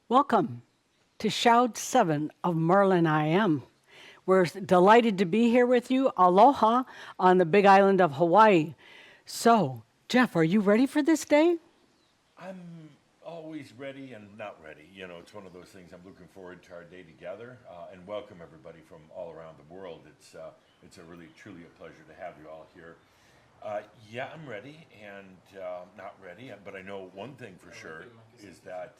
Welcome to Shout 7 of Merlin I Am. We're delighted to be here with you. Aloha on the big island of Hawaii. So, Jeff, are you ready for this day? I'm always ready and not ready. You know, it's one of those things. I'm looking forward to our day together and welcome everybody from all around the world. It's a really, truly a pleasure to have you all here. Yeah, I'm ready and not ready, but I know one thing for sure is that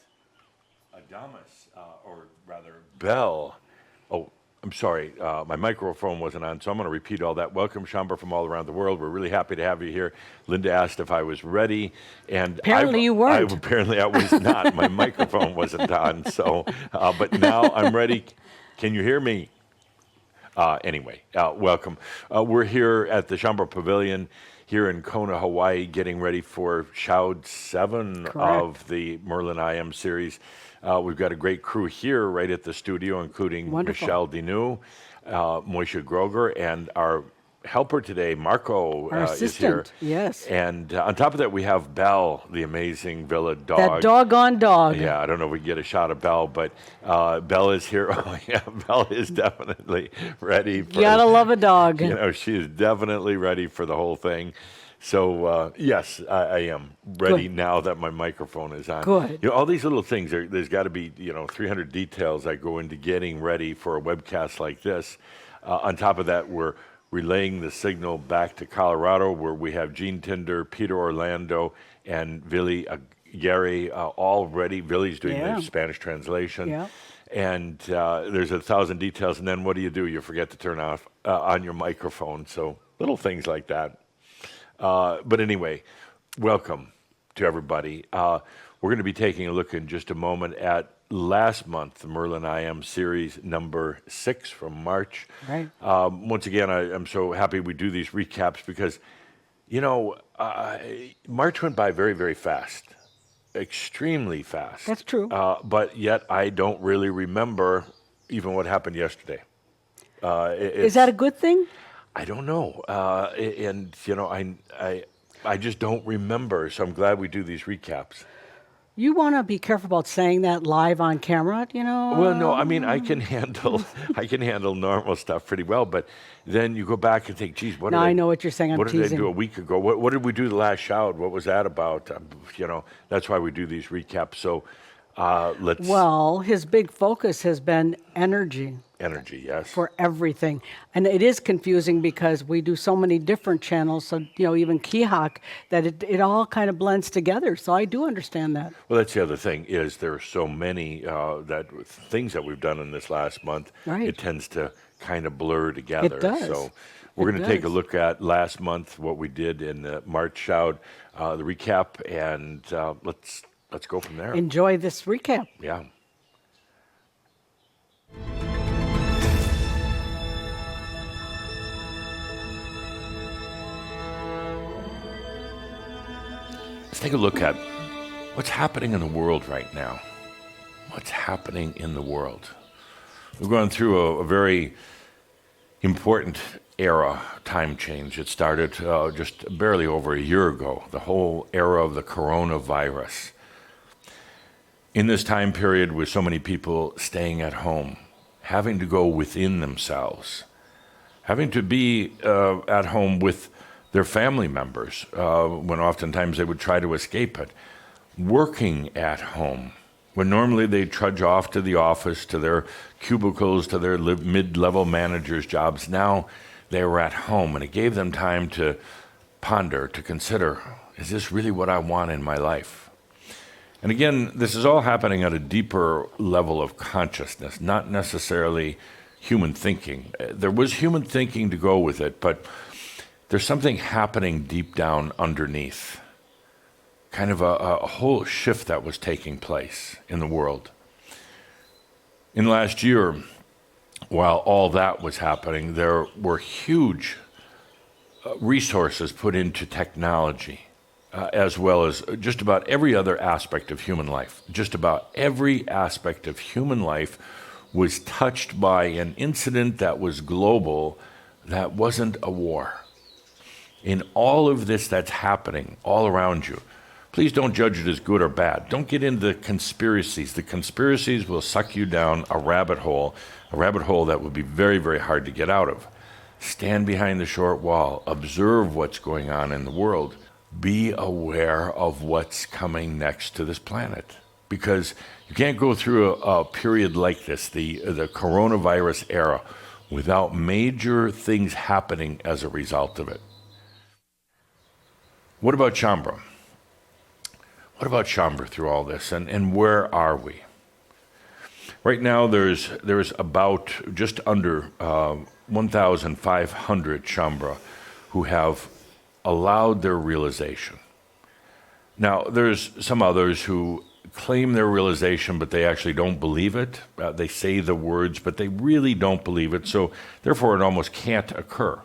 Adamus, or rather Bell. Oh, I'm sorry, my microphone wasn't on, so I'm going to repeat all that. Welcome, Shamba, from all around the world. We're really happy to have you here. Linda asked if I was ready, and Apparently you weren't. apparently I was not. My microphone wasn't on, so but now I'm ready. Can you hear me? Anyway, welcome. We're here at the Shamba Pavilion here in Kona, Hawaii, getting ready for Shout 7 Correct. of the Merlin I Am series. We've got a great crew here right at the studio, including Wonderful. Michelle Dinu, Moishe Groger, and our helper today, Marco, Our is here. assistant, yes. And on top of that, we have Belle, the amazing Villa dog. That doggone dog. Yeah, I don't know if we can get a shot of Belle, but Belle is here. Oh, yeah, Belle is definitely ready. You gotta love a dog. You know, she is definitely ready for the whole thing. So, yes, I am ready Good. now that my microphone is on. Good. You know, all these little things, there's got to be, 300 details that go into getting ready for a webcast like this. On top of that, we're relaying the signal back to Colorado, where we have Gene Tinder, Peter Orlando, and Vili Gary all ready. Vili's doing Yeah. the Spanish translation. Yeah. And there's 1,000 details, and then what do? You forget to turn off on your microphone. So little things like that. But anyway, welcome to everybody. We're going to be taking a look in just a moment at last month, the Merlin I Am series number 6 from March. Right. Once again, I'm so happy we do these recaps because, March went by very, very fast, extremely fast. That's true. But yet I don't really remember even what happened yesterday. Is that a good thing? I don't know, I just don't remember. So I'm glad we do these recaps. You want to be careful about saying that live on camera, you know? Well, no, I mean I can handle normal stuff pretty well, but then you go back and think, geez, what? No, did I know what you're saying. I'm What did I teasing. do a week ago? What did we do the last shout? What was that about? That's why we do these recaps. So let's Well, his big focus has been energy energy, yes. for everything. And it is confusing because we do so many different channels, so, even Kihak, that it all kind of blends together. So I do understand that. Well, that's the other thing is there are so many things that we've done in this last month. Right. It tends to kind of blur together. It does. So we're It going to take a does. look at last month, what we did in the March shout, the recap, and let's go from there. Enjoy this recap. Yeah. Let's take a look at what's happening in the world right now. What's happening in the world? We've gone through a very important era, time change. It started just barely over a year ago, the whole era of the coronavirus. In this time period, with so many people staying at home, having to go within themselves, having to be at home with their family members when oftentimes they would try to escape it, working at home when normally they trudge off to the office, to their cubicles, to their mid-level managers' jobs. Now they were at home, and it gave them time to ponder, to consider, is this really what I want in my life? And again, this is all happening at a deeper level of consciousness, not necessarily human thinking. There was human thinking to go with it, but there's something happening deep down underneath, kind of a whole shift that was taking place in the world. In the last year, while all that was happening, there were huge resources put into technology, as well as just about every other aspect of human life. Just about every aspect of human life was touched by an incident that was global, that wasn't a war. In all of this that's happening all around you, Please don't judge it as good or bad. Don't get into the conspiracies. The conspiracies will suck you down a rabbit hole that would be very, very hard to get out of. Stand behind the short wall. Observe what's going on in the world. Be aware of what's coming next to this planet. Because you can't go through a period like this, the coronavirus era, without major things happening as a result of it. What about Shambhala? What about Shambhala through all this, and where are we? Right now, there's about just under 1,500 Shambhala who have allowed their realization. Now, there's some others who claim their realization, but they actually don't believe it. They say the words, but they really don't believe it, so therefore it almost can't occur.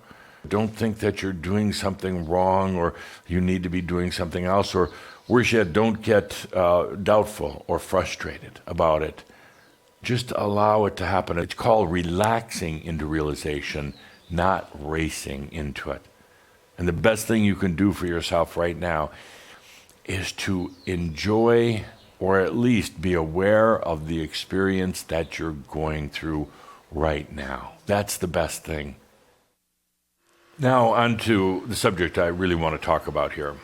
Don't think that you're doing something wrong or you need to be doing something else, or worse yet, don't get doubtful or frustrated about it. Just allow it to happen. It's called relaxing into realization, not racing into it. And the best thing you can do for yourself right now is to enjoy, or at least be aware of, the experience that you're going through right now. That's the best thing. Now, on to the subject I really want to talk about here.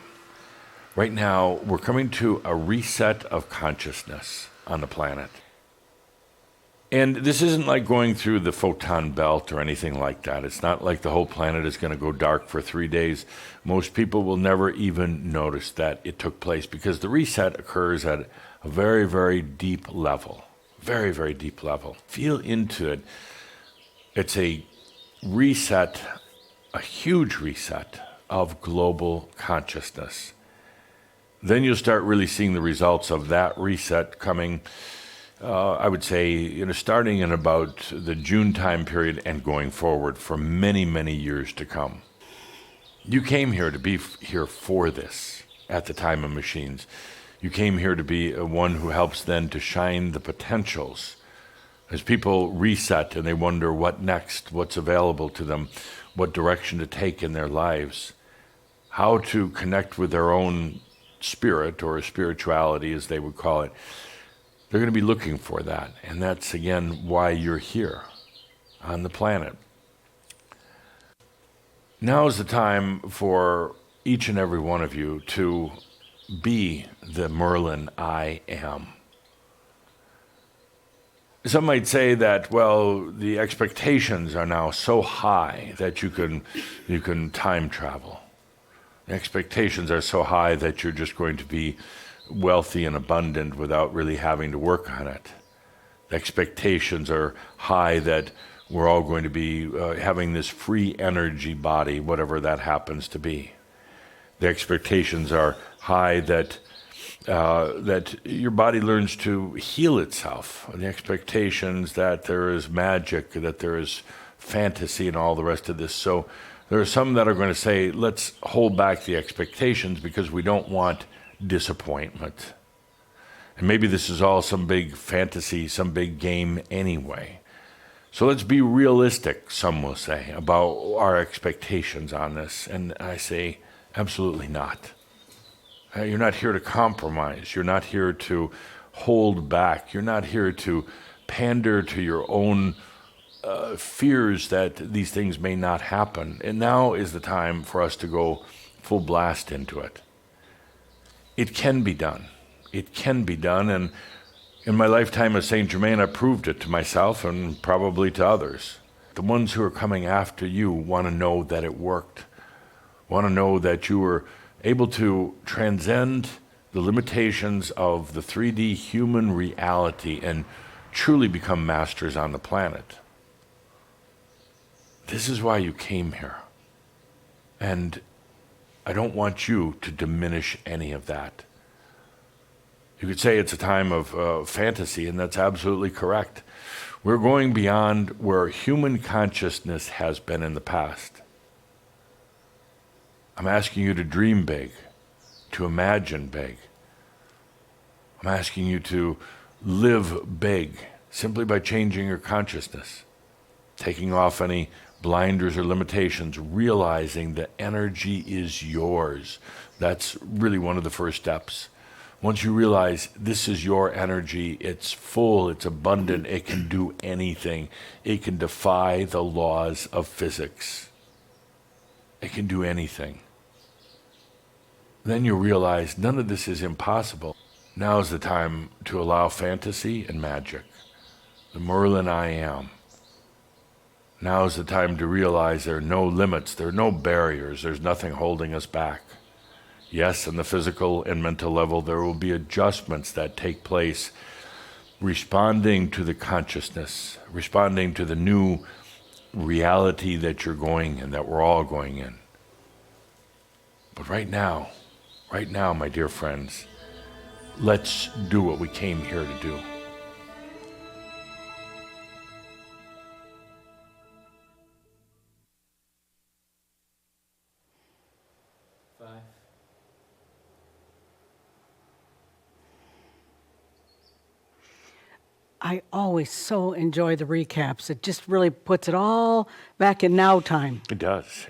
Right now, we're coming to a reset of consciousness on the planet. And this isn't like going through the photon belt or anything like that. It's not like the whole planet is going to go dark for 3 days. Most people will never even notice that it took place, because the reset occurs at a very, very deep level. Very, very deep level. Feel into it. It's a reset, a huge reset of global consciousness. Then you'll start really seeing the results of that reset coming, I would say, starting in about the June time period and going forward for many, many years to come. You came here to be here for this at the time of machines. You came here to be one who helps then to shine the potentials. As people reset and they wonder what next, what's available to them, what direction to take in their lives, how to connect with their own spirit, or spirituality as they would call it, they're going to be looking for that. And that's, again, why you're here on the planet. Now is the time for each and every one of you to be the Merlin I am. Some might say that, well, the expectations are now so high that you can time travel. The expectations are so high that you're just going to be wealthy and abundant without really having to work on it. The expectations are high that we're all going to be having this free energy body, whatever that happens to be. The expectations are high that your body learns to heal itself. The expectations that there is magic, that there is fantasy and all the rest of this. So there are some that are going to say, let's hold back the expectations because we don't want disappointment. And maybe this is all some big fantasy, some big game anyway. So let's be realistic, some will say, about our expectations on this. And I say, absolutely not. You're not here to compromise. You're not here to hold back. You're not here to pander to your own fears that these things may not happen. And now is the time for us to go full blast into it. It can be done. It can be done. And in my lifetime as Saint Germain, I proved it to myself and probably to others. The ones who are coming after you want to know that it worked, want to know that you were able to transcend the limitations of the 3D human reality and truly become masters on the planet. This is why you came here. And I don't want you to diminish any of that. You could say it's a time of fantasy, and that's absolutely correct. We're going beyond where human consciousness has been in the past. I'm asking you to dream big, to imagine big. I'm asking you to live big simply by changing your consciousness, taking off any blinders or limitations, realizing that energy is yours. That's really one of the first steps. Once you realize this is your energy, it's full, it's abundant, it can do anything. It can defy the laws of physics. It can do anything. Then you realize none of this is impossible. Now is the time to allow fantasy and magic. The Merlin I am. Now is the time to realize there are no limits, there are no barriers, there's nothing holding us back. Yes, on the physical and mental level, there will be adjustments that take place, responding to the consciousness, responding to the new reality that you're going in, that we're all going in. But right now, my dear friends, let's do what we came here to do. I always so enjoy the recaps. It just really puts it all back in now time. It does,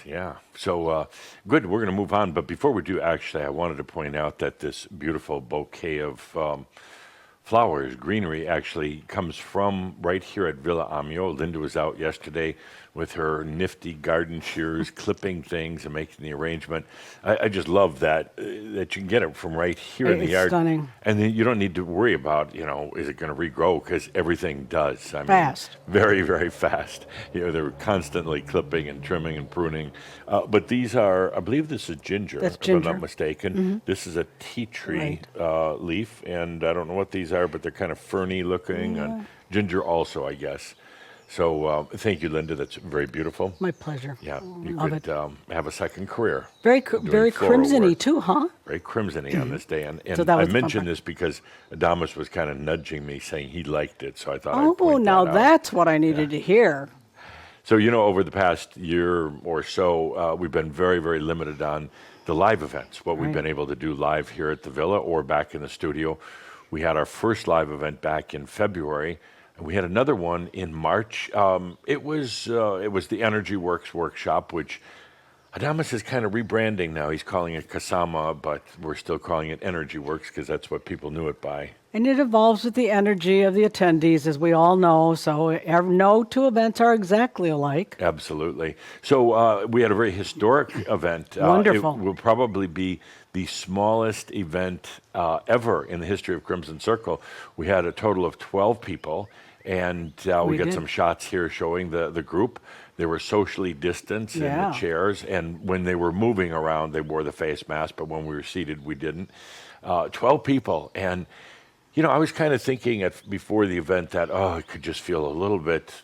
yeah. So, good, we're going to move on. But before we do, actually, I wanted to point out that this beautiful bouquet of flowers, greenery, actually comes from right here at Villa Amio. Linda was out yesterday with her nifty garden shears, clipping things and making the arrangement. I just love that you can get it from right here in the yard. It's stunning. And then you don't need to worry about, is it going to regrow? Because everything does. I mean, fast. Very, very fast. They're constantly clipping and trimming and pruning. But these are, I believe this is ginger, That's if ginger. I'm not mistaken. Mm-hmm. This is a tea tree leaf, and I don't know what these are, but they're kind of ferny looking. Yeah. And ginger also, I guess. So thank you, Linda. That's very beautiful. My pleasure. Yeah, you Love could have a second career. Very doing floral crimson-y work. too, huh? Very crimson-y on this day. And So that was I the fun mentioned part. this because Adamus was kind of nudging me, saying he liked it. So I thought I'd point Now that out. that's what I needed to hear. So, over the past year or so, we've been very, very limited on the live events, what we've been able to do live here at the Villa or back in the studio. We had our first live event back in February, and we had another one in March. It was the Energy Works workshop, which Adamus is kind of rebranding now. He's calling it Kasama, but we're still calling it Energy Works because that's what people knew it by. And it evolves with the energy of the attendees, as we all know. So no two events are exactly alike. Absolutely. So we had a very historic event. Wonderful. It will probably be the smallest event ever in the history of Crimson Circle. We had a total of 12 people, and we got did. some shots here showing the group. They were socially distanced in the chairs, and when they were moving around, they wore the face mask, but when we were seated, we didn't. 12 people, and I was kind of thinking before the event that, it could just feel a little bit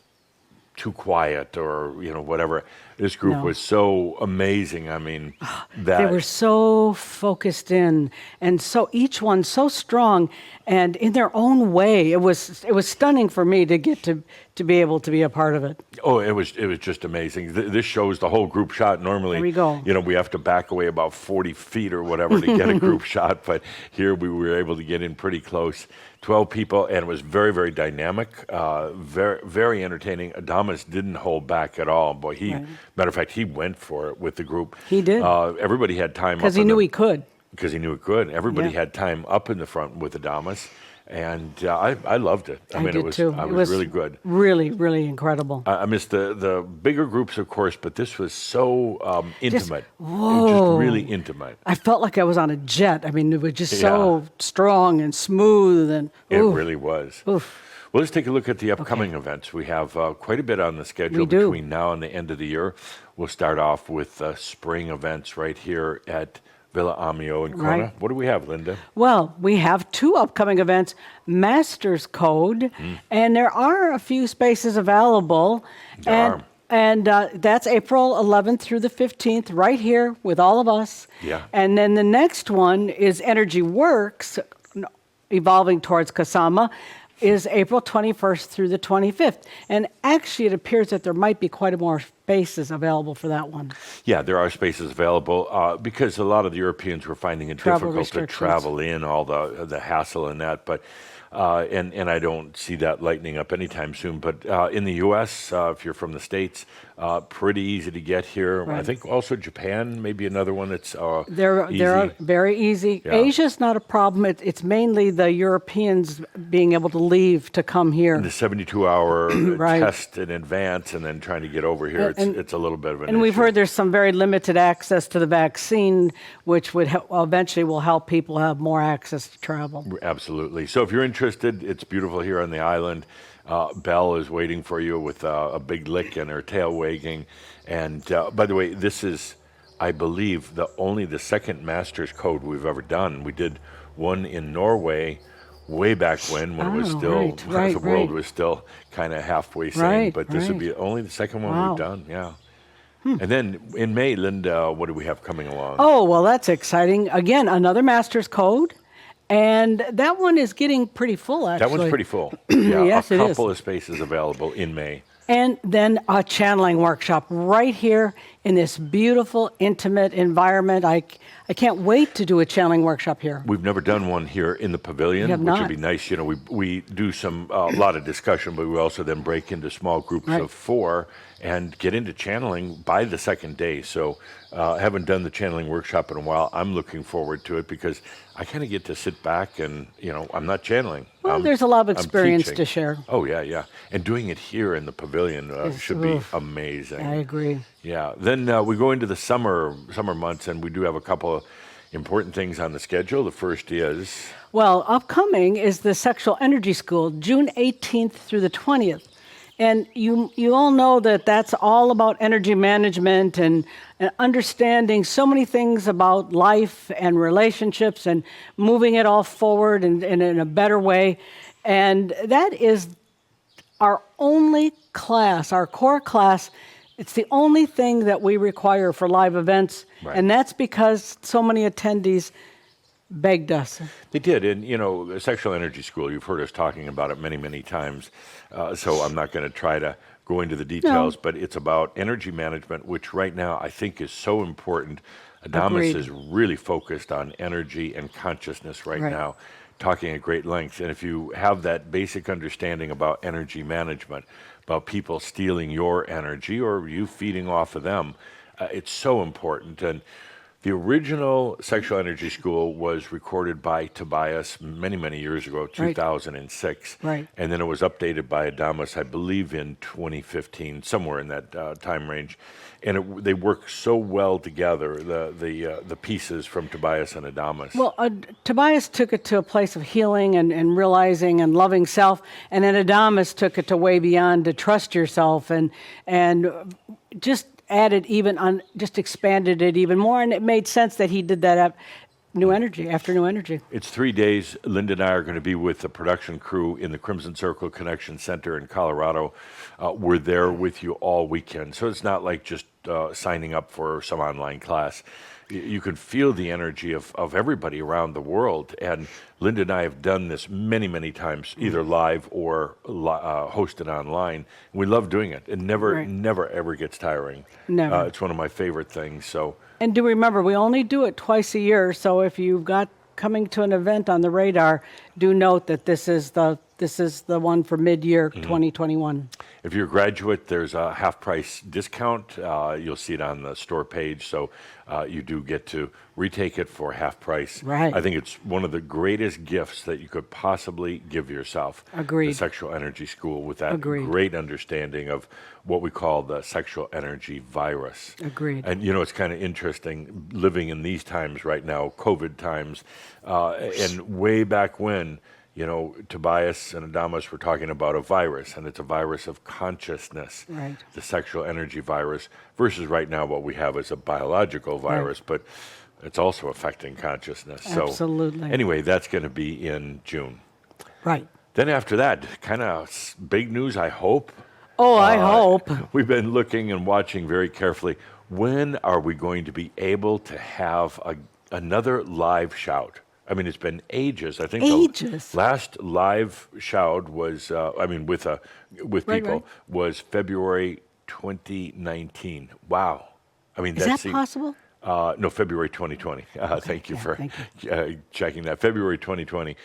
too quiet or, whatever. This group was so amazing. I mean, They were so focused in, and so each one so strong, and in their own way. It was stunning for me to get to be able to be a part of it. Oh, it was just amazing. This shows the whole group shot. Normally, There we go. We have to back away about 40 feet or whatever to get a group shot, but here we were able to get in pretty close. 12 people, and it was very, very dynamic, very, very entertaining. Adamus didn't hold back at all. Boy, matter of fact, he went for it with the group. He did. Everybody had time Because he knew he could. Because he knew it could. Everybody Yeah. had time up in the front with Adamus, and I loved it. I mean, did it was too. it It was really good. Really, really incredible. I missed the bigger groups, of course, but this was so intimate. It was whoa. just really intimate. I felt like I was on a jet. I mean, it was just so strong and smooth, and It ooh, really was. oof. Well, let's take a look at the upcoming events. We have quite a bit on the schedule We do. between now and the end of the year. We'll start off with spring events right here at Villa Amio in Kona. Right. What do we have, Linda? Well, we have two upcoming events, Masters Code, and there are a few spaces available. There are. And that's April 11th through the 15th, right here with all of us. Yeah. And then the next one is Energy Works, evolving towards Kasama, is April 21st through the 25th. And actually, it appears that there might be quite a spaces available for that one. Yeah, there are spaces available because a lot of the Europeans were finding it Travel difficult to restrictions. travel in, all the hassle and that. But and I don't see that lightening up anytime soon. But in the U.S., if you're from the States, pretty easy to get here. I Right. think also Japan, maybe another one that's They're easy. very easy. Yeah. Asia's not a problem. It's mainly the Europeans being able to leave to come here. The 72-hour Right. test in advance and then trying to get over here, it's a little bit of an And we've issue. heard there's some very limited access to the vaccine, which would eventually will help people have more access to travel. Absolutely. So if you're interested, it's beautiful here on the island. Belle is waiting for you with a big lick and her tail wagging. And by the way, this is, I believe, only the second Master's Code we've ever done. We did one in Norway way back when it was Oh, still, right, the world right. was still kind of halfway sane. Right, But this would right. be only the second one Wow. we've done, yeah. And then in May, Linda, what do we have coming along? Oh, well, that's exciting. Again, another Master's Code. And that one is getting pretty full, actually. That one's pretty full. Yeah, Yes, a it is. couple of spaces available in May. And then a channeling workshop right here in this beautiful, intimate environment. I can't wait to do a channeling workshop here. We've never done one here in the pavilion, We have which would not. be nice. You know, we do a lot of discussion, but we also then break into small groups Right. of 4 and get into channeling by the second day. So I haven't done the channeling workshop in a while. I'm looking forward to it because I kind of get to sit back and, I'm not channeling. Well, there's a lot of I'm experience teaching. to share. Oh, yeah, yeah. And doing it here in the pavilion should be amazing. I agree. Yeah. Then we go into the summer months, and we do have a couple of important things on the schedule. The first is Well, upcoming is the Sexual Energy School, June 18th through the 20th. And you all know that that's all about energy management and understanding so many things about life and relationships and moving it all forward and in a better way. And that is our only class, our core class. It's the only thing that we require for live events. Right. And that's because so many attendees begged us. They did. And, the Sexual Energy School, you've heard us talking about it many, many times. So I'm not going to try to go into the details, but it's about energy management, which right now I think is so important. Adamus Agreed. is really focused on energy and consciousness right Right. now, talking at great length. And if you have that basic understanding about energy management, about people stealing your energy or you feeding off of them, it's so important. And the original Sexual Energy School was recorded by Tobias many, many years ago, 2006. Right. And then it was updated by Adamus, I believe, in 2015, somewhere in that time range. And they work so well together, the pieces from Tobias and Adamus. Well, Tobias took it to a place of healing and realizing and loving self, and then Adamus took it to way beyond to trust yourself and just added just expanded it even more, and it made sense that he did that after New Energy. It's 3 days. Linda and I are going to be with the production crew in the Crimson Circle Connection Center in Colorado. We're there with you all weekend. So it's not like just signing up for some online class. You can feel the energy of everybody around the world. And Linda and I have done this many, many times, either live or hosted online. We love doing it. It never, ever gets tiring. Never. It's one of my favorite things. So. And do remember, we only do it twice a year, so if you've got coming to an event on the radar, do note that this is the one for mid-year 2021. If you're a graduate, there's a half-price discount. You'll see it on the store page, so you do get to retake it for half price. Right. I think it's one of the greatest gifts that you could possibly give yourself. Agreed. The Sexual Energy School with that Agreed. great understanding of what we call the sexual energy virus. Agreed. And, it's kind of interesting living in these times right now, COVID times, and way back when, Tobias and Adamus were talking about a virus, and it's a virus of consciousness, Right. the sexual energy virus, versus right now what we have is a biological virus, but it's also affecting consciousness. Absolutely. So anyway, that's going to be in June. Right. Then after that, kind of big news, I hope. Oh, I hope. We've been looking and watching very carefully. When are we going to be able to have another live shout? I mean, it's been ages. I think Ages. the last live shout was, with Right, people, right. was February 2019. Wow. I mean, Is that possible? No, February 2020. Thank you yeah, for thank checking that. February 2020.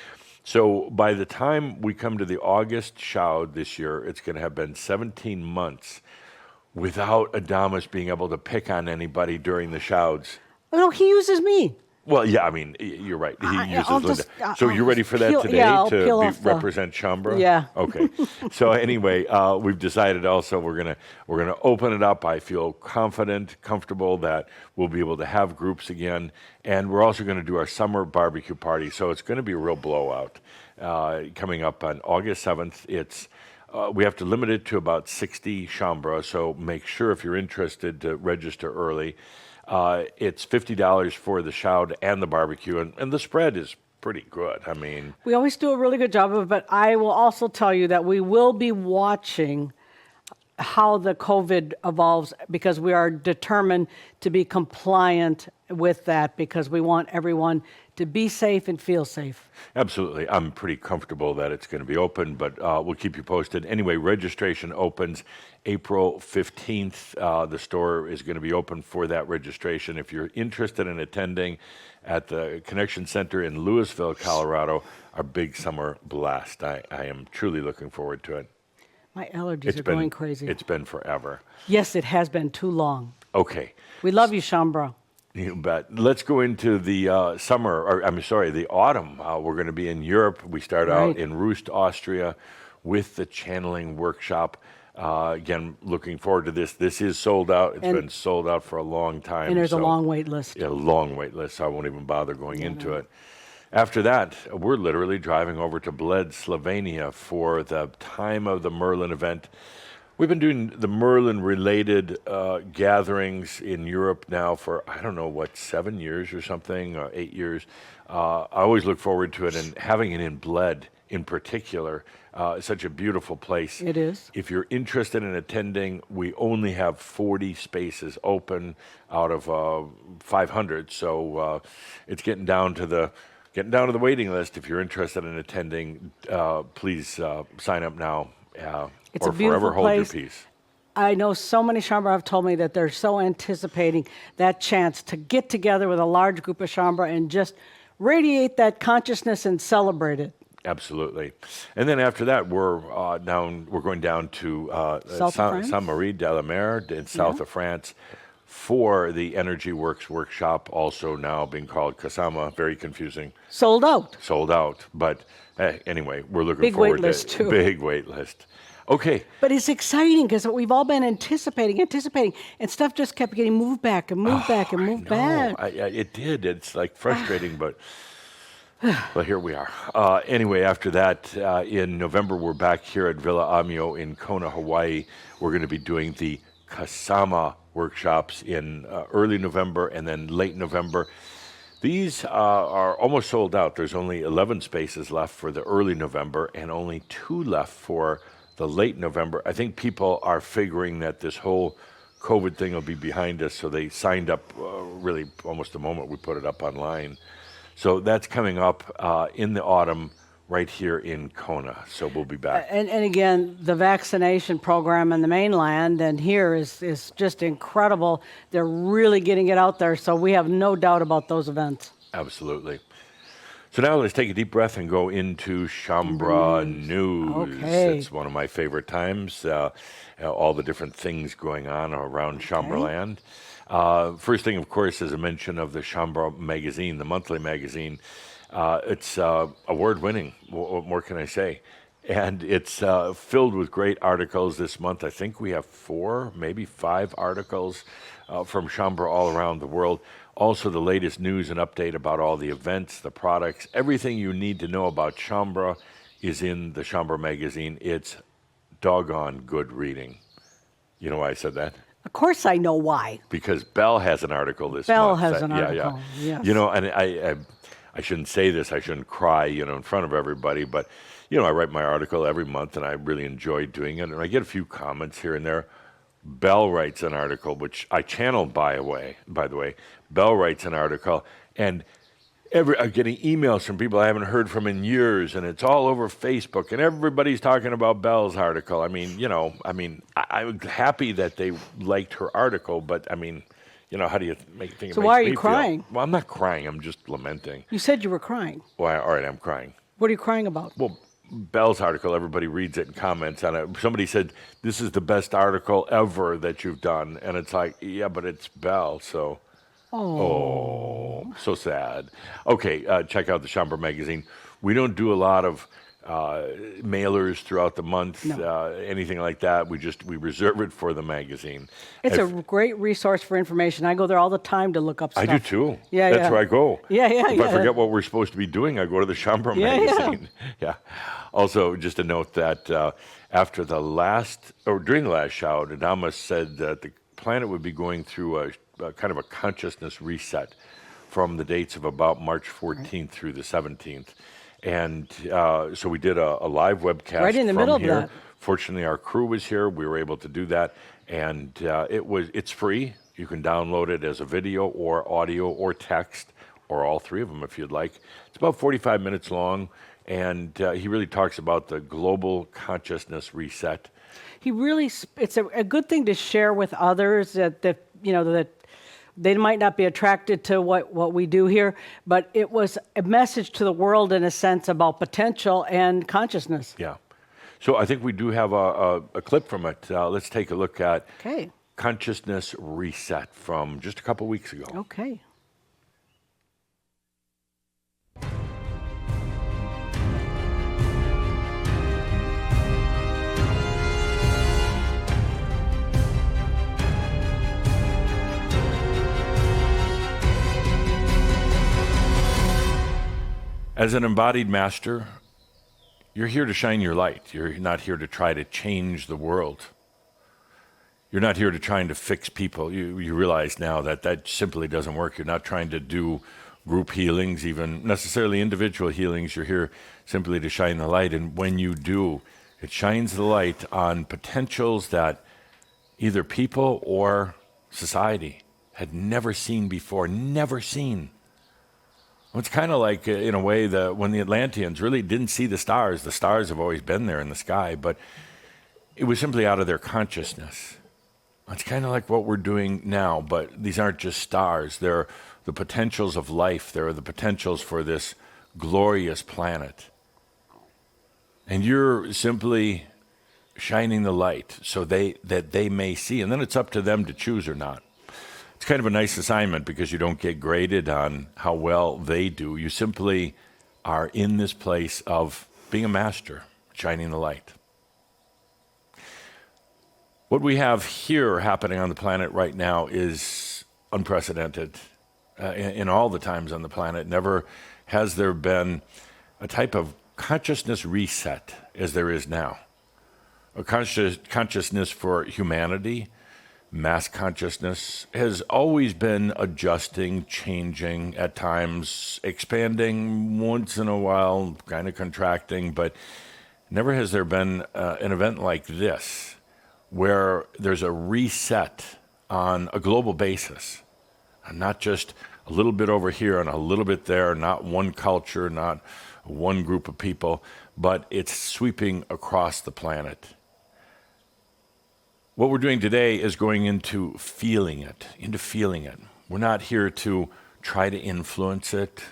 So by the time we come to the August shout this year, it's going to have been 17 months without Adamus being able to pick on anybody during the shouts. Oh, no, he uses me. Well, yeah, I mean, you're right. He I'll uses Linda. just, So I'll you ready just for that peel, today yeah, I'll to peel off the, represent Shaumbra? yeah. Okay. So anyway, we've decided also we're gonna open it up. I feel confident, comfortable that we'll be able to have groups again, and we're also going to do our summer barbecue party. So it's going to be a real blowout coming up on August 7th. We have to limit it to about 60 Shaumbra, so make sure if you're interested to register early. It's $50 for the shout and the barbecue, and the spread is pretty good. I mean, We always do a really good job of it, but I will also tell you that we will be watching how the COVID evolves because we are determined to be compliant with that because we want everyone to be safe and feel safe. absolutely. I'm pretty comfortable that it's going to be open, but we'll keep you posted. Anyway, registration opens April 15th. The store is going to be open for that registration. If you're interested in attending at the Connection Center in Louisville, Colorado, our big summer blast, I am truly looking forward to it. My allergies are going crazy. It's been forever. Yes, it has been too long. Okay. We love you, Shaumbra. You bet. Let's go into the summer, or I'm sorry, the autumn. We're going to be in Europe. We start out Right. in Rust, Austria, with the channeling workshop. Again, looking forward to this. This is sold out. It's been sold out for a long time. And there's a so- long wait list. Yeah, a long wait list. So I won't even bother going into it. After that, we're literally driving over to Bled, Slovenia for the time of the Merlin event. We've been doing the Merlin-related gatherings in Europe now for, I don't know, 7 years or something, 8 years. I always look forward to it, and having it in Bled in particular, is such a beautiful place. It is. If you're interested in attending, we only have 40 spaces open out of 500, so it's getting down to the waiting list. If you're interested in attending, please sign up now. It's or a beautiful forever hold your place. peace. I know so many Shaumbra have told me that they're so anticipating that chance to get together with a large group of Shaumbra and just radiate that consciousness and celebrate it. Absolutely. And then after that, we're going down to South of France? Saint-Marie-de-la-Mer in south of France for the Energy Works workshop, also now being called Kasama. Very confusing. Sold out. Sold out. But anyway, we're looking Big forward wait list, to too. big wait list. Okay. But it's exciting because we've all been anticipating, and stuff just kept getting moved back and moved back and moved back. It did. It's like frustrating, but here we are. Anyway, after that, in November, we're back here at Villa Amio in Kona, Hawaii. We're going to be doing the Kasama workshops in early November and then late November. These are almost sold out. There's only 11 spaces left for the early November and only 2 left for the late November. I think people are figuring that this whole COVID thing will be behind us, so they signed up really almost the moment we put it up online. So that's coming up in the autumn right here in Kona. So we'll be back. And again, the vaccination program in the mainland and here is just incredible. They're really getting it out there, so we have no doubt about those events. Absolutely. So now let's take a deep breath and go into Shaumbra News. Okay. It's one of my favorite times. All the different things going on around Shaumbra land. First thing, of course, is a mention of the Shaumbra magazine, the monthly magazine. It's award-winning. What more can I say? And it's filled with great articles this month. I think we have 4, maybe 5 articles from Shaumbra all around the world. Also, the latest news and update about all the events, the products, everything you need to know about Shaumbra is in the Shaumbra magazine. It's doggone good reading. You know why I said that? Of course I know why. Because Belle has an article this Belle month. has an Yeah, article, yes. You know, and I shouldn't say this, I shouldn't cry, in front of everybody, but, I write my article every month, and I really enjoy doing it, and I get a few comments here and there. Belle writes an article, which I channeled, by the way. Belle writes an article, and I'm getting emails from people I haven't heard from in years, and it's all over Facebook, and everybody's talking about Belle's article. I mean, I'm happy that they liked her article, but I mean, how do you think it So makes why are me you feel? crying? Well, I'm not crying. I'm just lamenting. You said you were crying. Well, all right, I'm crying. What are you crying about? Well, Belle's article, everybody reads it and comments on it. Somebody said, this is the best article ever that you've done. And it's like, yeah, but it's Belle, so... Oh, so sad. Okay, check out the Chambre magazine. We don't do a lot of mailers throughout the month, anything like that. We reserve it for the magazine. It's a great resource for information. I go there all the time to look up stuff. I do too. Yeah, That's where I go. Yeah. If I forget what we're supposed to be doing, I go to the Chambre magazine. Yeah. Also, just a note that during the last shout, Adamus said that the planet would be going through a kind of a consciousness reset from the dates of about March 14th through the 17th. And so we did a live webcast right in the from middle here. of that. Fortunately, our crew was here. We were able to do that. And it's free. You can download it as a video or audio or text or all three of them if you'd like. It's about 45 minutes long. And he really talks about the global consciousness reset. It's a good thing to share with others that they might not be attracted to what we do here, but it was a message to the world in a sense about potential and consciousness. Yeah. So I think we do have a clip from it. Let's take a look at Consciousness Reset from just a couple weeks ago. Okay. As an embodied master, you're here to shine your light. You're not here to try to change the world. You're not here to trying to fix people. You realize now that simply doesn't work. You're not trying to do group healings, even necessarily individual healings. You're here simply to shine the light. And when you do, it shines the light on potentials that either people or society had never seen before, never seen. It's kind of like, in a way, when the Atlanteans really didn't see the stars have always been there in the sky, but it was simply out of their consciousness. It's kind of like what we're doing now, but these aren't just stars. They're the potentials of life. They're the potentials for this glorious planet. And you're simply shining the light so that they may see, and then it's up to them to choose or not. It's kind of a nice assignment because you don't get graded on how well they do. You simply are in this place of being a master, shining the light. What we have here happening on the planet right now is unprecedented in all the times on the planet. Never has there been a type of consciousness reset as there is now. A consciousness for humanity. Mass consciousness has always been adjusting, changing, at times expanding, once in a while kind of contracting, but never has there been an event like this where there's a reset on a global basis, and not just a little bit over here and a little bit there, not one culture, not one group of people, but it's sweeping across the planet. What we're doing today is going into feeling it. We're not here to try to influence it,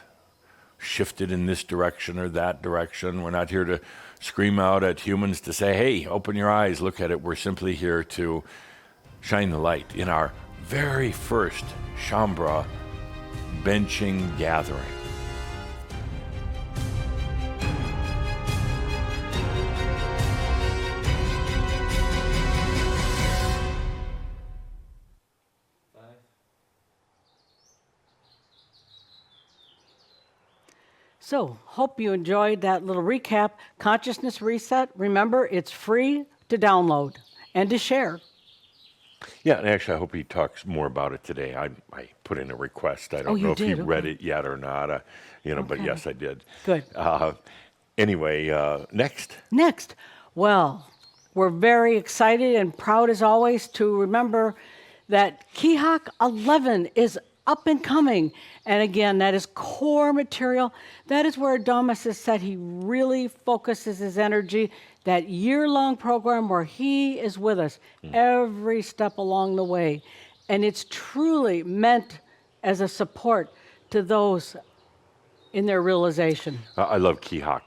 shift it in this direction or that direction. We're not here to scream out at humans to say, hey, open your eyes, look at it. We're simply here to shine the light in our very first Chambre benching gathering. So, hope you enjoyed that little recap. Consciousness Reset, remember, it's free to download and to share. Yeah, and actually, I hope he talks more about it today. I put in a request. I don't know if he read it yet or not, but yes, I did. Good. Anyway, next. Next. Well, we're very excited and proud as always to remember that Kihak 11 is up and coming. And again, that is core material. That is where Adamus has said he really focuses his energy. That year-long program where he is with us every step along the way. And it's truly meant as a support to those in their realization. I love Kihak,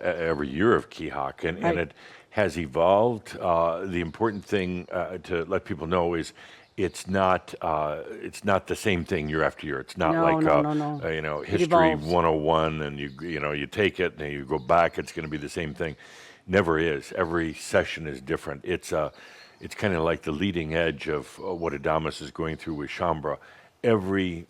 every year of Kihak, and Right. it has evolved. The important thing to let people know is it's not the same thing year after year. It's not No, like no. It History evolves. 101 and you take it and you go back. It's going to be the same thing. Never is. Every session is different. It's kind of like the leading edge of what Adamus is going through with Shambra. Every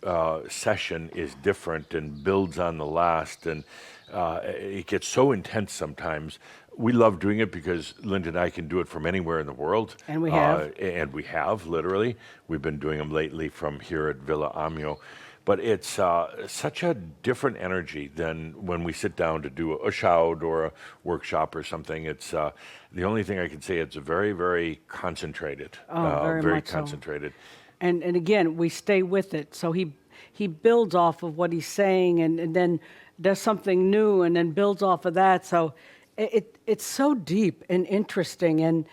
session is different and builds on the last, and it gets so intense sometimes. We love doing it because Linda and I can do it from anywhere in the world. And we have. And we have, literally. We've been doing them lately from here at Villa Amio. But it's such a different energy than when we sit down to do a shout or a workshop or something. It's the only thing I can say. It's very, very concentrated. Very very much so. concentrated. And again, we stay with it. So he builds off of what he's saying and then does something new and then builds off of that. So it's so deep and interesting. And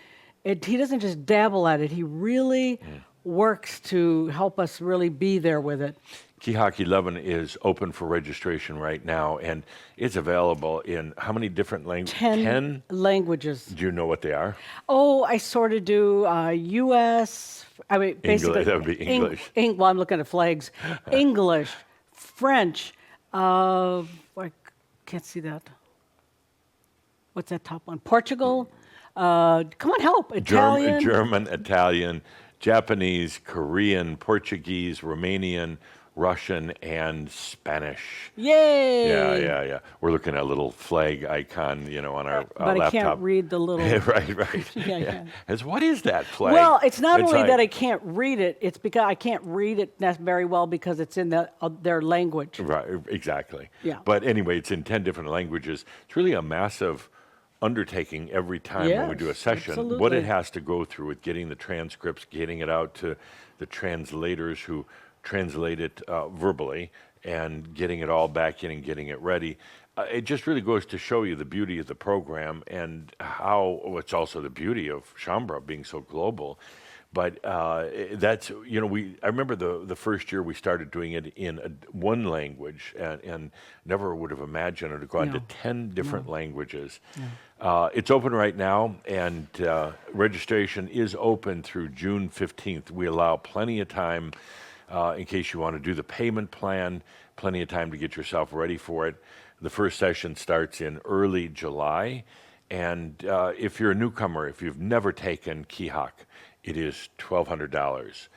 he doesn't just dabble at it. He really works to help us really be there with it. Kihak 11 is open for registration right now, and it's available in how many different languages? 10 languages. Do you know what they are? Oh, I sort of do U.S., I mean, basically. That would be English. Well, I'm looking at flags. English, French, I can't see that. What's that top one? Portugal. Come on, help. Italian. German, Italian, Japanese, Korean, Portuguese, Romanian, Russian, and Spanish. Yay! Yeah. We're looking at a little flag icon, on our But laptop. I can't read the little. right. Yeah. What is that flag? Well, it's not only like- that I can't read it, it's because I can't read it very well because it's in their language. Right, exactly. Yeah. But anyway, it's in 10 different languages. It's really a massive undertaking every time when we do a Yes, session. What absolutely. it has to go through with getting the transcripts, getting it out to the translators who translate it verbally, and getting it all back in and getting it ready. It just really goes to show you the beauty of the program and how it's also the beauty of Shambra being so global. But that's, I remember the first year we started doing it in one language and never would have imagined it would go on to No. 10 different languages. It's open right now, and registration is open through June 15th. We allow plenty of time in case you want to do the payment plan, plenty of time to get yourself ready for it. The first session starts in early July, and if you're a newcomer, if you've never taken Kihak, it is $1,200.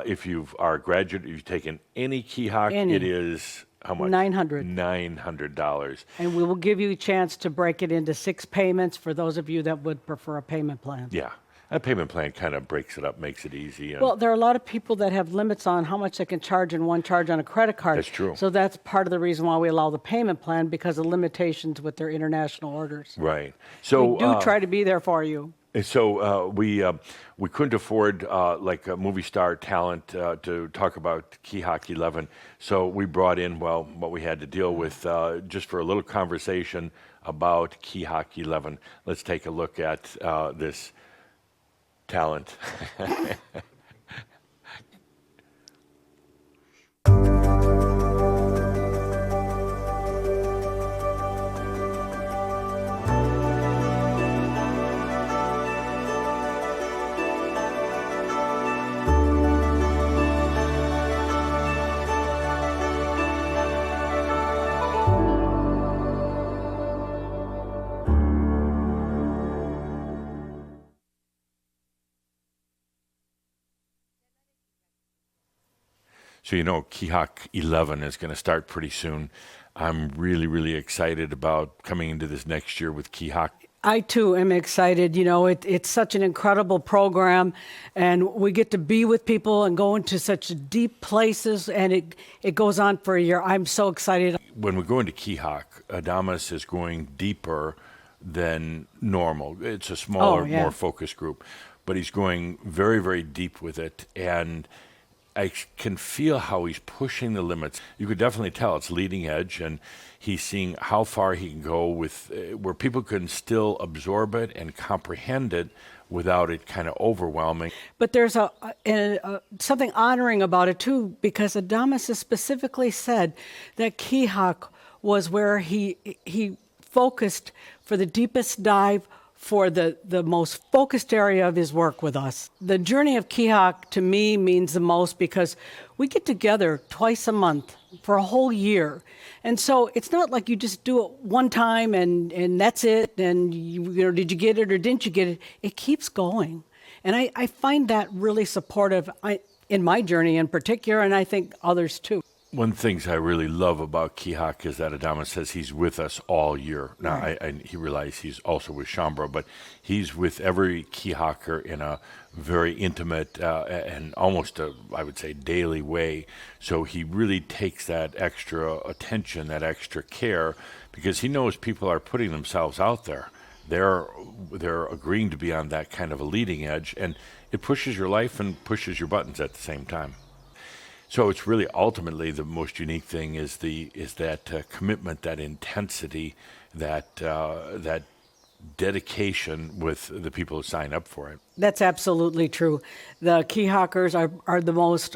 If you are a graduate, if you've taken any Kihak, Any. it is how much? $900. $900. And we will give you a chance to break it into 6 payments for those of you that would prefer a payment plan. Yeah, that payment plan kind of breaks it up, makes it easy. And Well, there are a lot of people that have limits on how much they can charge in one charge on a credit card. That's true. So that's part of the reason why we allow the payment plan because of limitations with their international orders. right. So We do try to be there for you. And so we couldn't afford like a movie star talent to talk about Kihak 11. So we brought in what we had to deal with just for a little conversation about Kihak 11. Let's take a look at this talent. So Kihak 11 is going to start pretty soon. I'm really, really excited about coming into this next year with Kihak. I too am excited. It's such an incredible program, and we get to be with people and go into such deep places, and it goes on for a year. I'm so excited. When we go into Kihak, Adamus is going deeper than normal. It's a smaller, Oh, yeah. more focused group, but he's going very, very deep with it. And I can feel how he's pushing the limits. You could definitely tell it's leading edge, and he's seeing how far he can go with where people can still absorb it and comprehend it without it kind of overwhelming. But there's something honoring about it too, because Adamus has specifically said that Kihak was where he focused for the deepest dive, for the most focused area of his work with us. The journey of Kihak to me means the most because we get together twice a month for a whole year. And so it's not like you just do it one time and that's it, and did you get it or didn't you get it? It keeps going. And I find that really supportive in my journey in particular, and I think others too. One of the things I really love about Kihak is that Adamus says he's with us all year. Now, Right. he realizes he's also with Shambhala, but he's with every Kihaker in a very intimate and almost, I would say, daily way. So he really takes that extra attention, that extra care, because he knows people are putting themselves out there. They're agreeing to be on that kind of a leading edge, and it pushes your life and pushes your buttons at the same time. So it's really ultimately the most unique thing is that commitment, that intensity, that dedication with the people who sign up for it. That's absolutely true. The Kihakers are the most,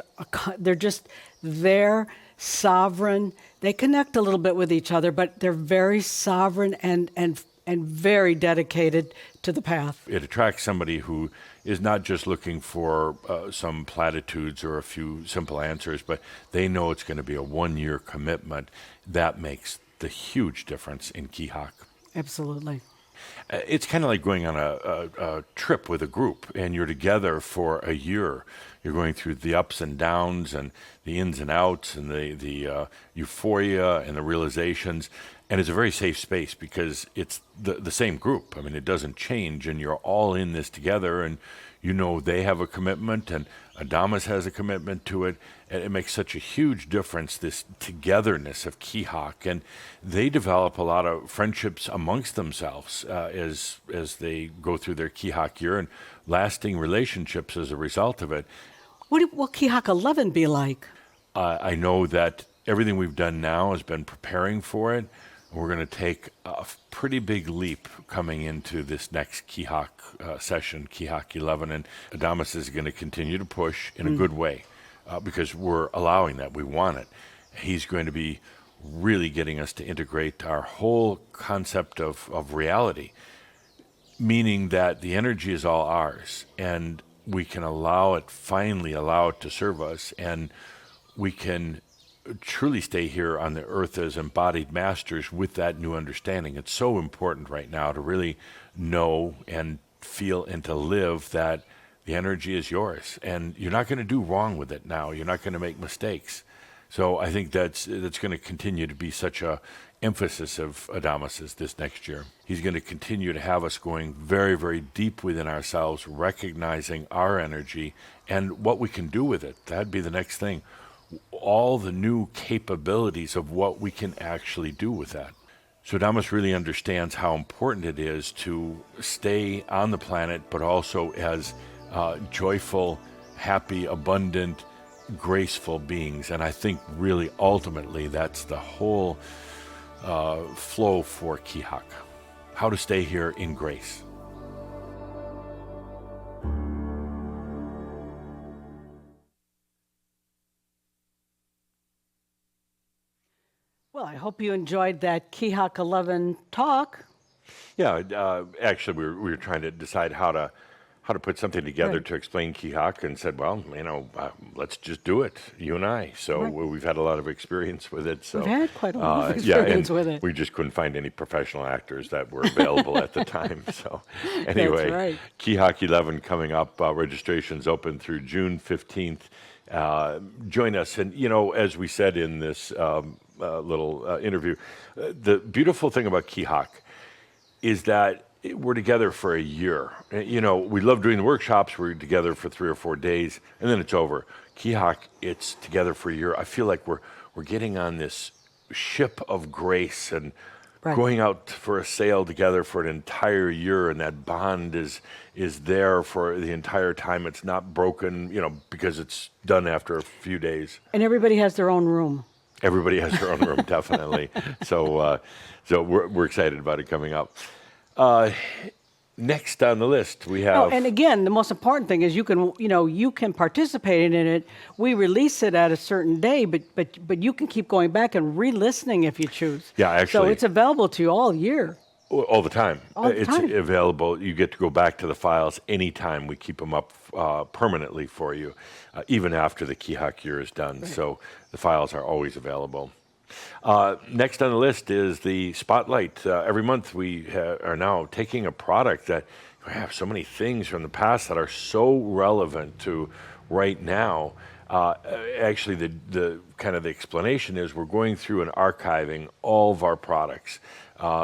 they're just there, sovereign. They connect a little bit with each other, but they're very sovereign and very dedicated to the path. It attracts somebody who is not just looking for some platitudes or a few simple answers, but they know it's going to be a 1-year commitment. That makes the huge difference in Kihak. Absolutely. It's kind of like going on a trip with a group, and you're together for a year. You're going through the ups and downs and the ins and outs and the euphoria and the realizations. And it's a very safe space because it's the same group. I mean, it doesn't change, and you're all in this together, and you know they have a commitment, and Adamus has a commitment to it. And it makes such a huge difference, this togetherness of Kihak. And they develop a lot of friendships amongst themselves as they go through their Kihak year, and lasting relationships as a result of it. What will Kihak 11 be like? I know that everything we've done now has been preparing for it. We're going to take a pretty big leap coming into this next Kihak session, Kihak 11, and Adamus is going to continue to push in a good way because we're allowing that. We want it. He's going to be really getting us to integrate our whole concept of reality, meaning that the energy is all ours, and we can finally allow it to serve us, and we can truly stay here on the earth as embodied masters with that new understanding. It's so important right now to really know and feel and to live that the energy is yours, and you're not going to do wrong with it now. You're not going to make mistakes. So I think that's going to continue to be such a emphasis of Adamus's this next year. He's going to continue to have us going very, very deep within ourselves, recognizing our energy and what we can do with it. That'd be the next thing. All the new capabilities of what we can actually do with that. So Adamus really understands how important it is to stay on the planet, but also as joyful, happy, abundant, graceful beings. And I think really ultimately that's the whole flow for Kihak. How to stay here in grace. Well, I hope you enjoyed that Kihak 11 talk. Yeah, actually, we were trying to decide how to put something together Right. to explain Kihak, and said, well, let's just do it, you and I. So Right. we've had a lot of experience with it. So We've had quite a lot of yeah, experience and with it. we just couldn't find any professional actors that were available at the time. So anyway, right. Kihak 11 coming up. Registration's open through June 15th. Join us, and as we said in this little interview, the beautiful thing about Kihak is that we're together for a year. We love doing the workshops. We're together for 3 or 4 days, and then it's over. Kihak, it's together for a year. I feel like we're getting on this ship of grace, and Right. going out for a sail together for an entire year, and that bond is there for the entire time. It's not broken, because it's done after a few days. And everybody has their own room. Everybody has their own room, definitely. So we're excited about it coming up. Next on the list, we have. Oh, and again, the most important thing is you can participate in it. We release it at a certain day, but you can keep going back and re-listening if you choose. Yeah, actually. So it's available to you all year. All the time. All the It's time. available. You get to go back to the files anytime. We keep them up permanently for you, even after the Kihak year is done. Right. So the files are always available. Next on the list is the Spotlight. Every month we are now taking a product that we have so many things from the past that are so relevant to right now. Actually, the kind of the explanation is we're going through and archiving all of our products.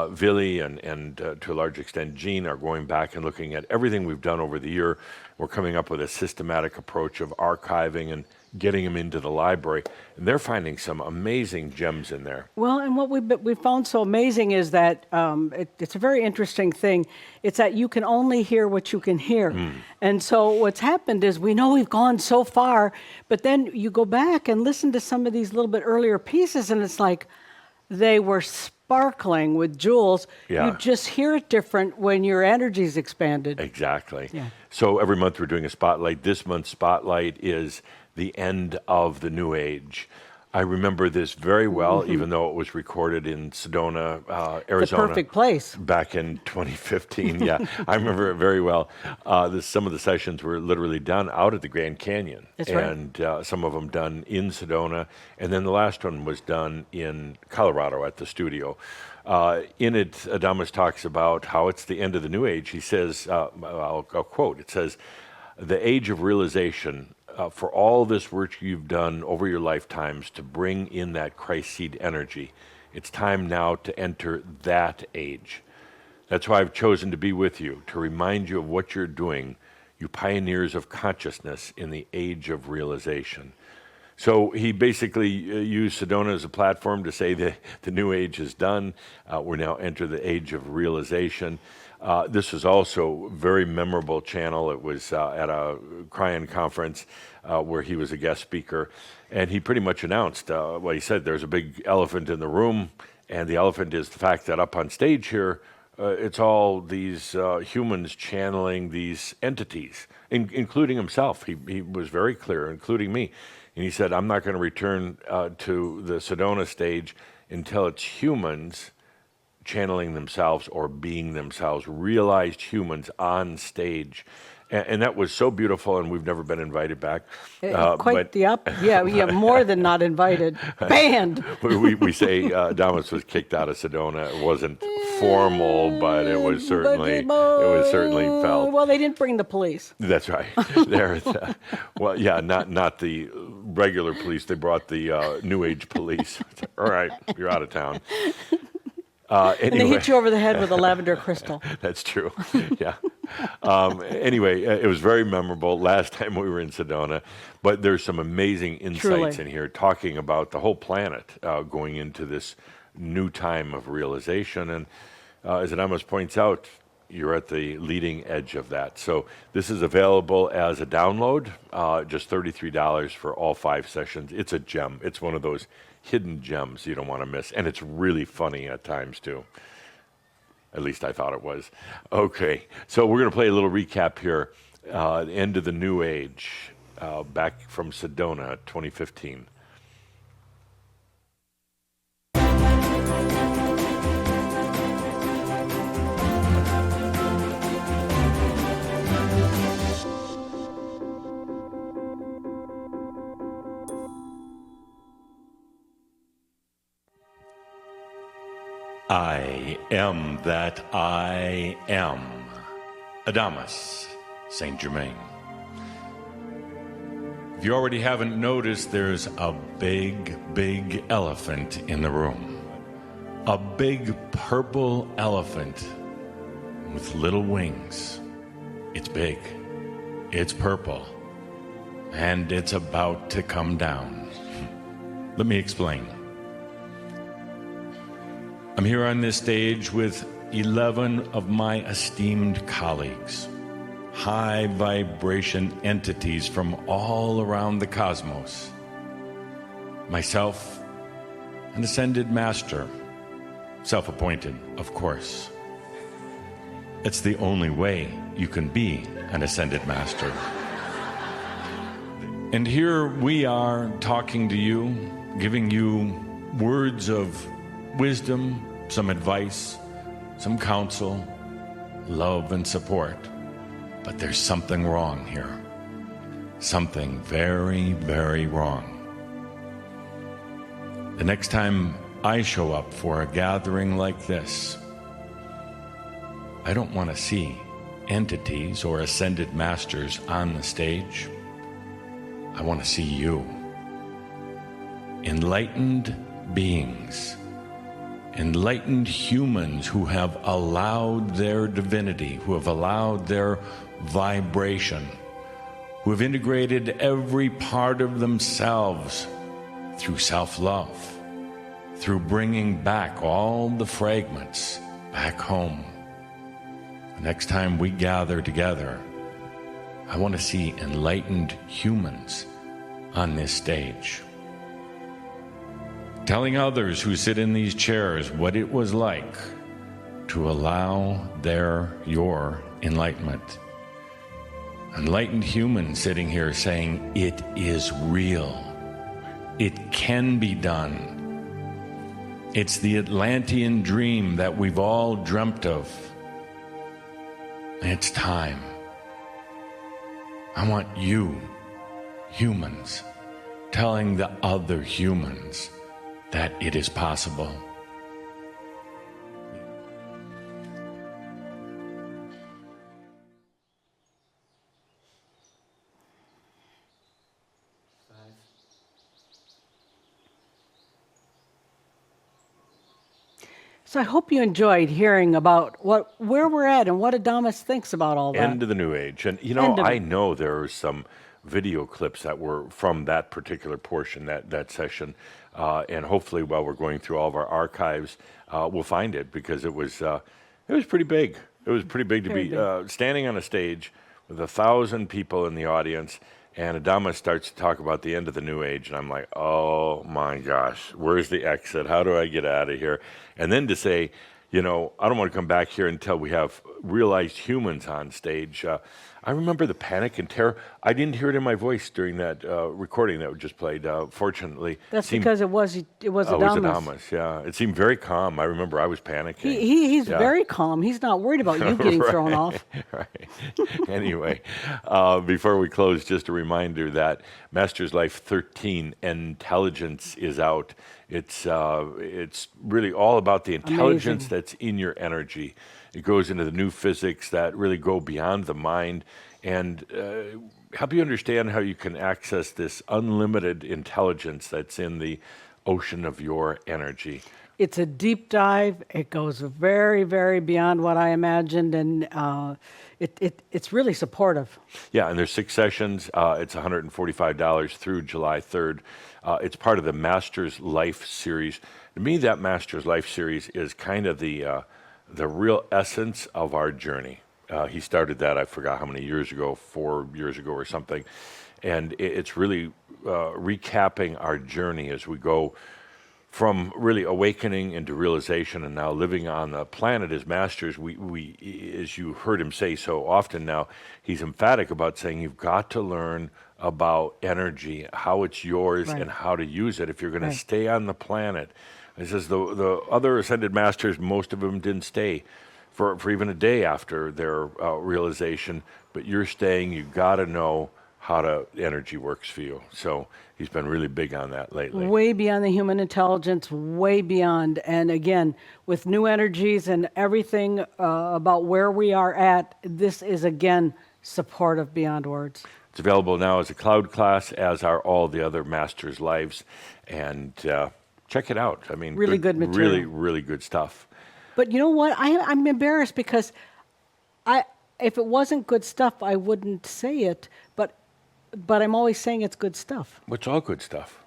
Vili and to a large extent Gene are going back and looking at everything we've done over the year. We're coming up with a systematic approach of archiving and getting them into the library, and they're finding some amazing gems in there. Well, and what we found so amazing is that it's a very interesting thing. It's that you can only hear what you can hear. And so what's happened is we know we've gone so far, but then you go back and listen to some of these little bit earlier pieces, and it's like they were sparkling with jewels. Yeah. You just hear it different when your energy's expanded. Exactly. Yeah. So every month we're doing a Spotlight. This month's Spotlight is the end of the New Age. I remember this very well, even though it was recorded in Sedona, Arizona. The perfect place. Back in 2015, yeah. I remember it very well. Some of the sessions were literally done out at the Grand Canyon. That's right. And some of them done in Sedona. And then the last one was done in Colorado at the studio. In it, Adamus talks about how it's the end of the New Age. He says, I'll quote, it says, "The age of realization for all this work you've done over your lifetimes to bring in that Christ seed energy. It's time now to enter that age. That's why I've chosen to be with you, to remind you of what you're doing, you pioneers of consciousness in the age of realization." So he basically used Sedona as a platform to say that the New Age is done. We're now enter the age of realization. This was also a very memorable channel. It was at a Cryon conference where he was a guest speaker. And he pretty much announced, he said there's a big elephant in the room. And the elephant is the fact that up on stage here, it's all these humans channeling these entities, including himself. He was very clear, including me. And he said, I'm not going to return to the Sedona stage until it's humans channeling themselves or being themselves, realized humans on stage. And that was so beautiful, and we've never been invited back. More than not invited. Banned. We say Adamus was kicked out of Sedona. It wasn't formal, but it was certainly felt. Well, they didn't bring the police. That's right. Not the regular police. They brought the New Age police. All right, you're out of town. Anyway. And they hit you over the head with a lavender crystal. That's true. Yeah. Anyway, it was very memorable last time we were in Sedona, but there's some amazing insights in here talking about the whole planet going into this new time of realization. And as Adamus points out, you're at the leading edge of that. So this is available as a download, just $33 for all 5 sessions. It's a gem. It's one of those hidden gems you don't want to miss. And it's really funny at times, too. At least I thought it was. Okay, so we're going to play a little recap here. The end of the New Age, back from Sedona, 2015. I am that I am. Adamus, Saint Germain. If you already haven't noticed, there's a big, big elephant in the room. A big purple elephant with little wings. It's big, it's purple, and it's about to come down. Let me explain. I'm here on this stage with 11 of my esteemed colleagues, high vibration entities from all around the cosmos. Myself, an ascended master, self-appointed, of course. It's the only way you can be an ascended master. And here we are talking to you, giving you words of wisdom, some advice, some counsel, love and support. But there's something wrong here. Something very, very wrong. The next time I show up for a gathering like this, I don't want to see entities or ascended masters on the stage. I want to see you. Enlightened beings, enlightened humans who have allowed their divinity, who have allowed their vibration, who have integrated every part of themselves through self-love, through bringing back all the fragments back home. The next time we gather together, I want to see enlightened humans on this stage, telling others who sit in these chairs what it was like to allow your enlightenment. Enlightened humans sitting here saying, it is real. It can be done. It's the Atlantean dream that we've all dreamt of. It's time. I want you, humans, telling the other humans that it is possible. So I hope you enjoyed hearing about where we're at and what Adamus thinks about all that. End of the New Age. And, I know there are some video clips that were from that particular portion, that session. And hopefully while we're going through all of our archives, we'll find it, because it was pretty big. It was pretty big to be standing on a stage with 1,000 people in the audience, and Adamus starts to talk about the end of the New Age, and I'm like, oh my gosh, where's the exit? How do I get out of here? And then to say, I don't want to come back here until we have realized humans on stage. I remember the panic and terror. I didn't hear it in my voice during that recording that we just played. Fortunately, that's because it was Adamus. It was Adamus. Yeah, it seemed very calm. I remember I was panicking. He's very calm. He's not worried about you getting thrown off. Right. Anyway, before we close, just a reminder that Master's Life 13 Intelligence is out. It's really all about the intelligence that's in your energy. It goes into the new physics that really go beyond the mind and help you understand how you can access this unlimited intelligence that's in the ocean of your energy. It's a deep dive. It goes very, very beyond what I imagined, and it's really supportive. Yeah, and there's 6 sessions. It's $145 through July 3rd. It's part of the Master's Life series. To me, that Master's Life series is kind of the real essence of our journey. He started that, I forgot how many years ago, 4 years ago or something. And it's really recapping our journey as we go from really awakening into realization and now living on the planet as masters. We, as you heard him say so often now, he's emphatic about saying you've got to learn about energy, how it's yours, and how to use it if you're going to stay on the planet. He says the other ascended masters, most of them didn't stay for even a day after their realization, but you're staying. You've got to know how energy works for you. So he's been really big on that lately. Way beyond the human intelligence, way beyond. And again, with new energies and everything about where we are at, this is, again, supportive beyond words. It's available now as a cloud class, as are all the other Masters' Lives. And check it out. I mean, really good material. Really, really good stuff. But you know what? I'm embarrassed because if it wasn't good stuff, I wouldn't say it. But I'm always saying it's good stuff. It's all good stuff.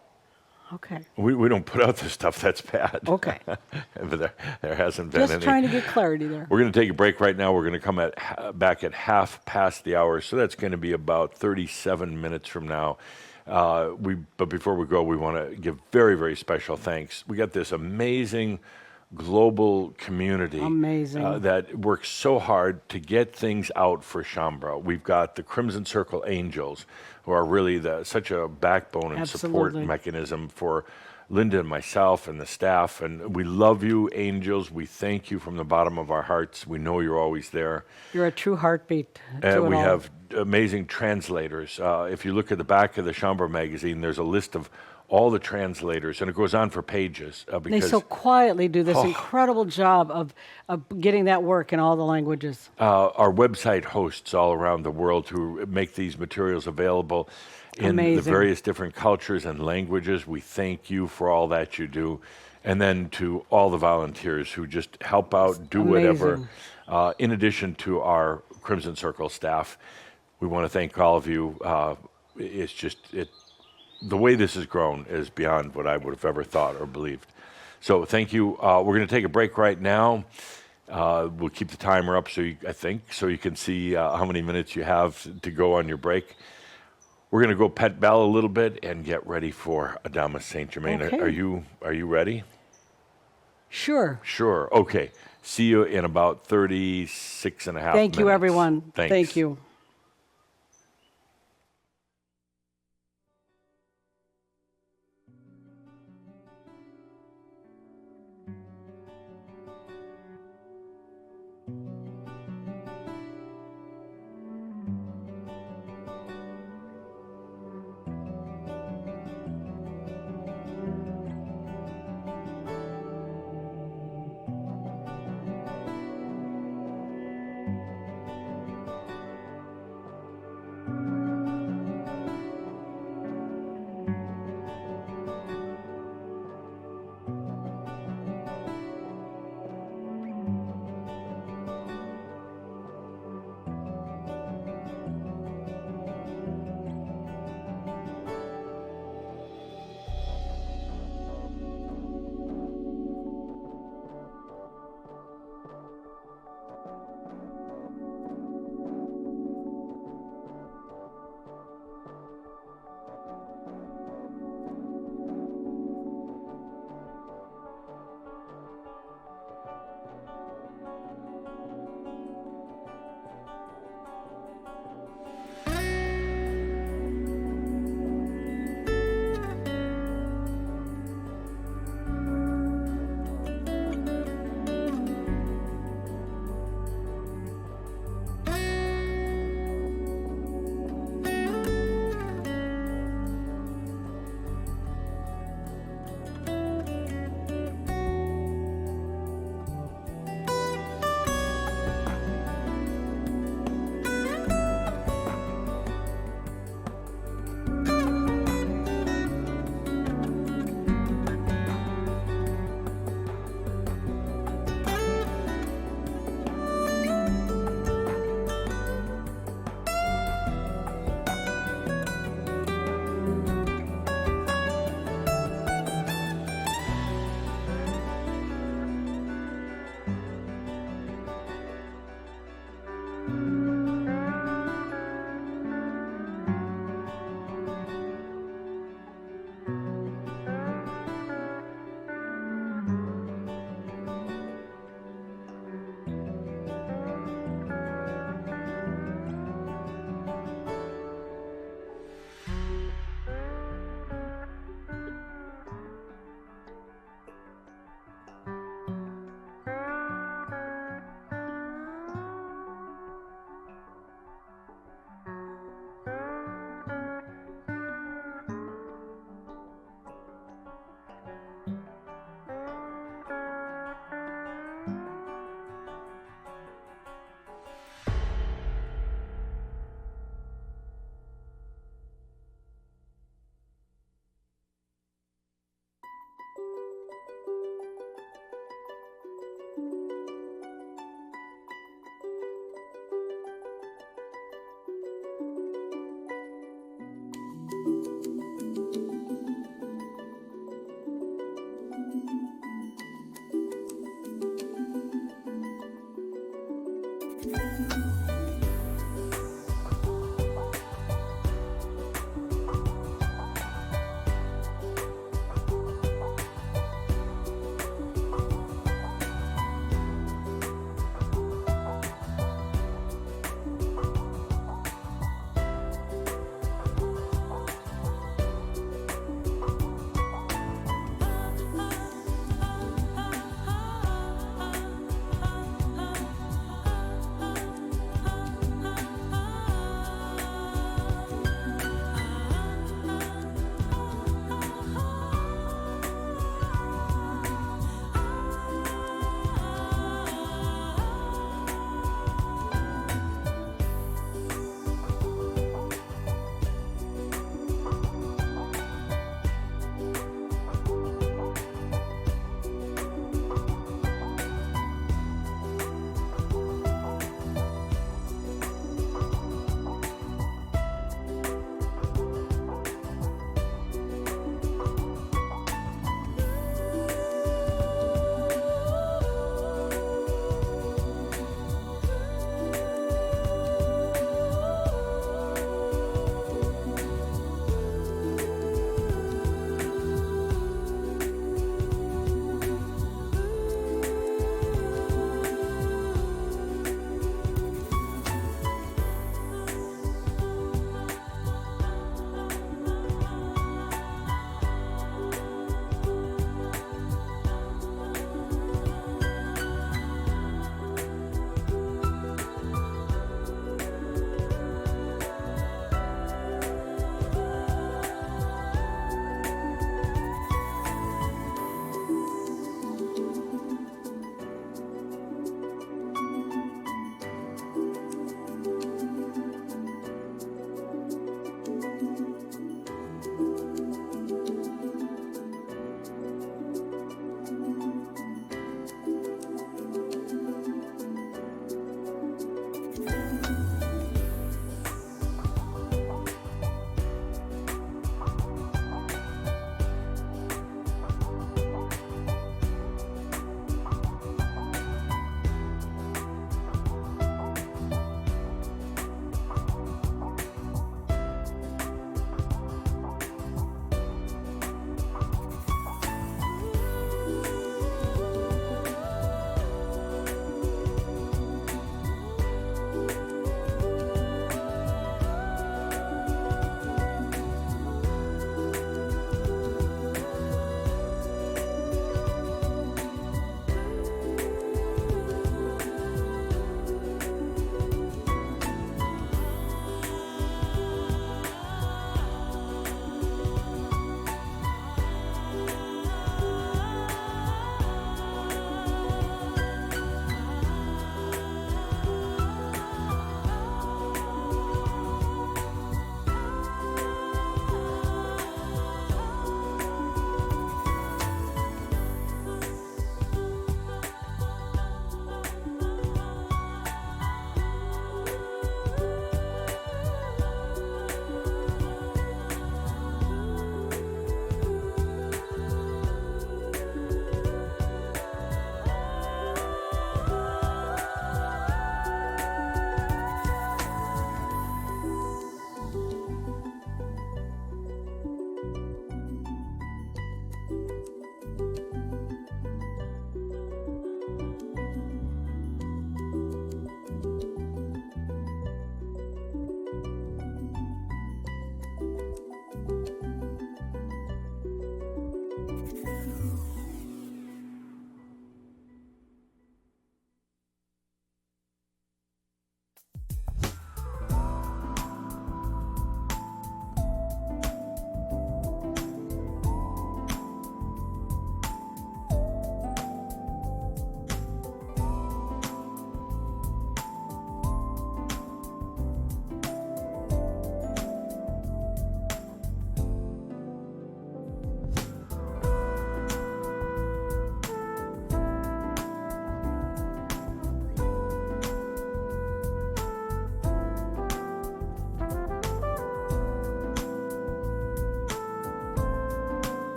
Okay. We don't put out this stuff that's bad. Okay. But there hasn't been Just any. trying to get clarity there. We're going to take a break right now. We're going to come back at half past the hour, so that's going to be about 37 minutes from now. But before we go, we want to give very, very special thanks. We got this amazing global community Amazing. that works so hard to get things out for Shaumbra. We've got the Crimson Circle Angels, who are really such a backbone and support Absolutely. mechanism for Linda and myself and the staff. And we love you, Angels. We thank you from the bottom of our hearts. We know you're always there. You're a true heartbeat to it We all. have amazing translators. If you look at the back of the Shaumbra magazine, there's a list of all the translators, and it goes on for pages. They Because so quietly do this incredible job of getting that work in all the languages. our website hosts all around the world who make these materials available in the Amazing. various different cultures and languages. We thank you for all that you do. And then to all the volunteers who just help out, do whatever. Amazing. In addition to our Crimson Circle staff, we want to thank all of you. The way this has grown is beyond what I would have ever thought or believed. So thank you. We're going to take a break right now. We'll keep the timer up, so you can see how many minutes you have to go on your break. We're going to go pet Belle a little bit and get ready for Adamus Saint Germain. Okay. Are you ready? Sure. Sure. Okay. See you in about 36 and a half minutes. Thank you, everyone. Thanks. Thank you.